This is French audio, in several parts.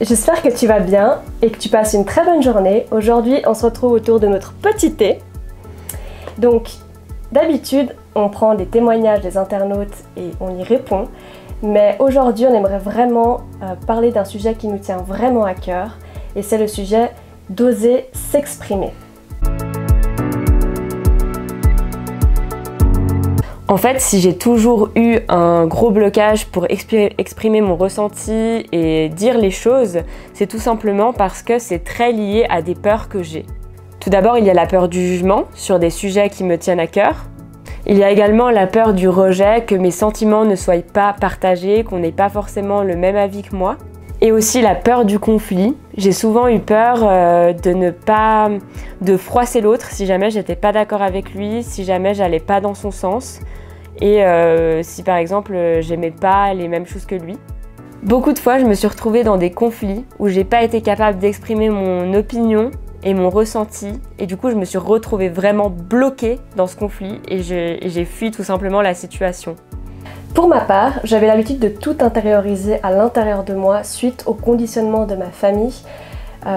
j'espère que tu vas bien et que tu passes une très bonne journée. Aujourd'hui, on se retrouve autour de notre petit thé. Donc, d'habitude, on prend des témoignages des internautes et on y répond. Mais aujourd'hui, on aimerait vraiment parler d'un sujet qui nous tient vraiment à cœur. Et c'est le sujet d'oser s'exprimer. En fait, si j'ai toujours eu un gros blocage pour exprimer mon ressenti et dire les choses, c'est tout simplement parce que c'est très lié à des peurs que j'ai. Tout d'abord, il y a la peur du jugement sur des sujets qui me tiennent à cœur. Il y a également la peur du rejet, que mes sentiments ne soient pas partagés, qu'on n'ait pas forcément le même avis que moi. Et aussi la peur du conflit. J'ai souvent eu peur de froisser l'autre si jamais j'étais pas d'accord avec lui, si jamais j'allais pas dans son sens et si par exemple j'aimais pas les mêmes choses que lui. Beaucoup de fois je me suis retrouvée dans des conflits où j'ai pas été capable d'exprimer mon opinion et mon ressenti et du coup je me suis retrouvée vraiment bloquée dans ce conflit et j'ai fui tout simplement la situation. Pour ma part, j'avais l'habitude de tout intérioriser à l'intérieur de moi suite au conditionnement de ma famille.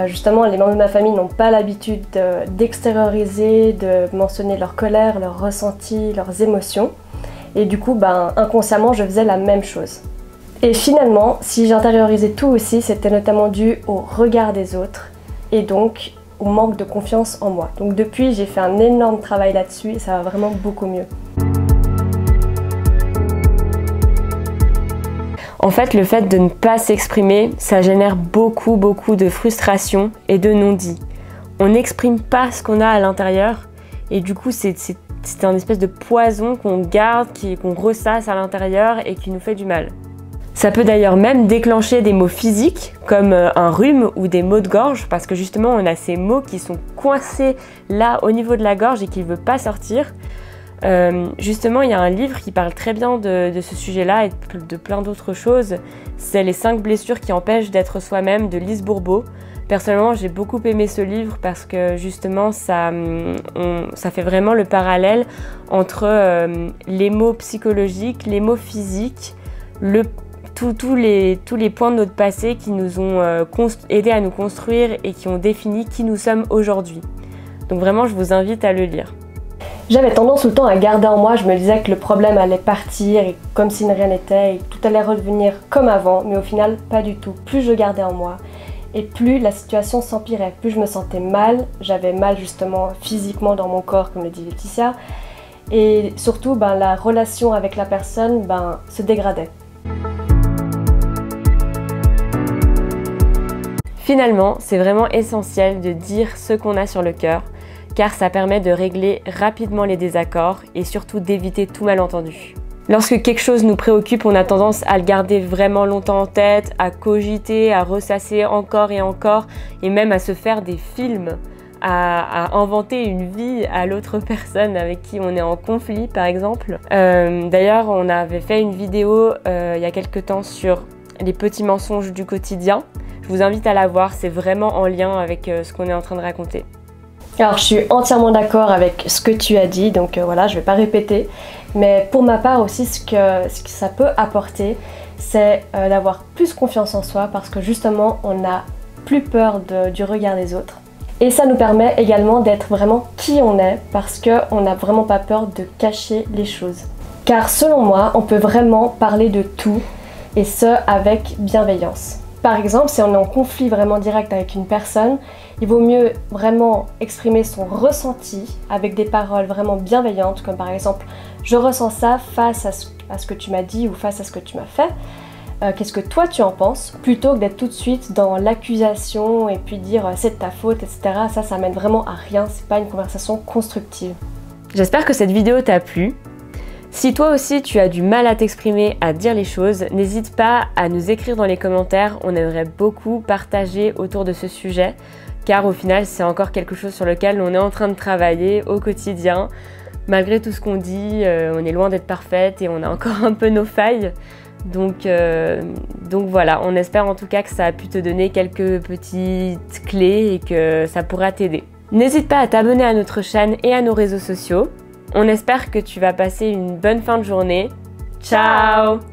Justement, les membres de ma famille n'ont pas l'habitude d'extérioriser, de mentionner leur colère, leurs ressentis, leurs émotions. Et du coup, inconsciemment, je faisais la même chose. Et finalement, si j'intériorisais tout aussi, c'était notamment dû au regard des autres et donc au manque de confiance en moi. Donc depuis, j'ai fait un énorme travail là-dessus et ça va vraiment beaucoup mieux. En fait, le fait de ne pas s'exprimer, ça génère beaucoup de frustration et de non-dit. On n'exprime pas ce qu'on a à l'intérieur et du coup, c'est un espèce de poison qu'on garde, qu'on ressasse à l'intérieur et qui nous fait du mal. Ça peut d'ailleurs même déclencher des maux physiques comme un rhume ou des maux de gorge parce que justement, on a ces maux qui sont coincés là au niveau de la gorge et qui ne veulent pas sortir. Justement, il y a un livre qui parle très bien de ce sujet-là et de plein d'autres choses. C'est Les 5 blessures qui empêchent d'être soi-même de Lise Bourbeau. Personnellement, j'ai beaucoup aimé ce livre parce que justement, ça fait vraiment le parallèle entre les maux psychologiques, les maux physiques, tous les points de notre passé qui nous ont aidés à nous construire et qui ont défini qui nous sommes aujourd'hui. Donc vraiment, je vous invite à le lire. J'avais tendance tout le temps à garder en moi, je me disais que le problème allait partir et comme si rien n'était et tout allait redevenir comme avant, mais au final pas du tout. Plus je gardais en moi et plus la situation s'empirait, plus je me sentais mal, j'avais mal justement physiquement dans mon corps comme le dit Laetitia et surtout la relation avec la personne se dégradait. Finalement, c'est vraiment essentiel de dire ce qu'on a sur le cœur, car ça permet de régler rapidement les désaccords et surtout d'éviter tout malentendu. Lorsque quelque chose nous préoccupe, on a tendance à le garder vraiment longtemps en tête, à cogiter, à ressasser encore et même à se faire des films, à inventer une vie à l'autre personne avec qui on est en conflit par exemple. D'ailleurs, on avait fait une vidéo il y a quelques temps sur les petits mensonges du quotidien. Je vous invite à la voir, c'est vraiment en lien avec ce qu'on est en train de raconter. Alors je suis entièrement d'accord avec ce que tu as dit, donc voilà, je ne vais pas répéter. Mais pour ma part aussi, ce que ça peut apporter, c'est d'avoir plus confiance en soi parce que justement, on n'a plus peur du regard des autres. Et ça nous permet également d'être vraiment qui on est parce qu'on n'a vraiment pas peur de cacher les choses. Car selon moi, on peut vraiment parler de tout et ce avec bienveillance. Par exemple, si on est en conflit vraiment direct avec une personne, il vaut mieux vraiment exprimer son ressenti avec des paroles vraiment bienveillantes, comme par exemple « je ressens ça face à ce que tu m'as dit ou face à ce que tu m'as fait, qu'est-ce que toi tu en penses ?» plutôt que d'être tout de suite dans l'accusation et puis dire « c'est de ta faute », etc. Ça mène vraiment à rien, c'est pas une conversation constructive. J'espère que cette vidéo t'a plu. Si toi aussi tu as du mal à t'exprimer, à dire les choses, n'hésite pas à nous écrire dans les commentaires, on aimerait beaucoup partager autour de ce sujet, car au final c'est encore quelque chose sur lequel on est en train de travailler au quotidien. Malgré tout ce qu'on dit, on est loin d'être parfaite et on a encore un peu nos failles. Donc voilà, on espère en tout cas que ça a pu te donner quelques petites clés et que ça pourra t'aider. N'hésite pas à t'abonner à notre chaîne et à nos réseaux sociaux. On espère que tu vas passer une bonne fin de journée. Ciao!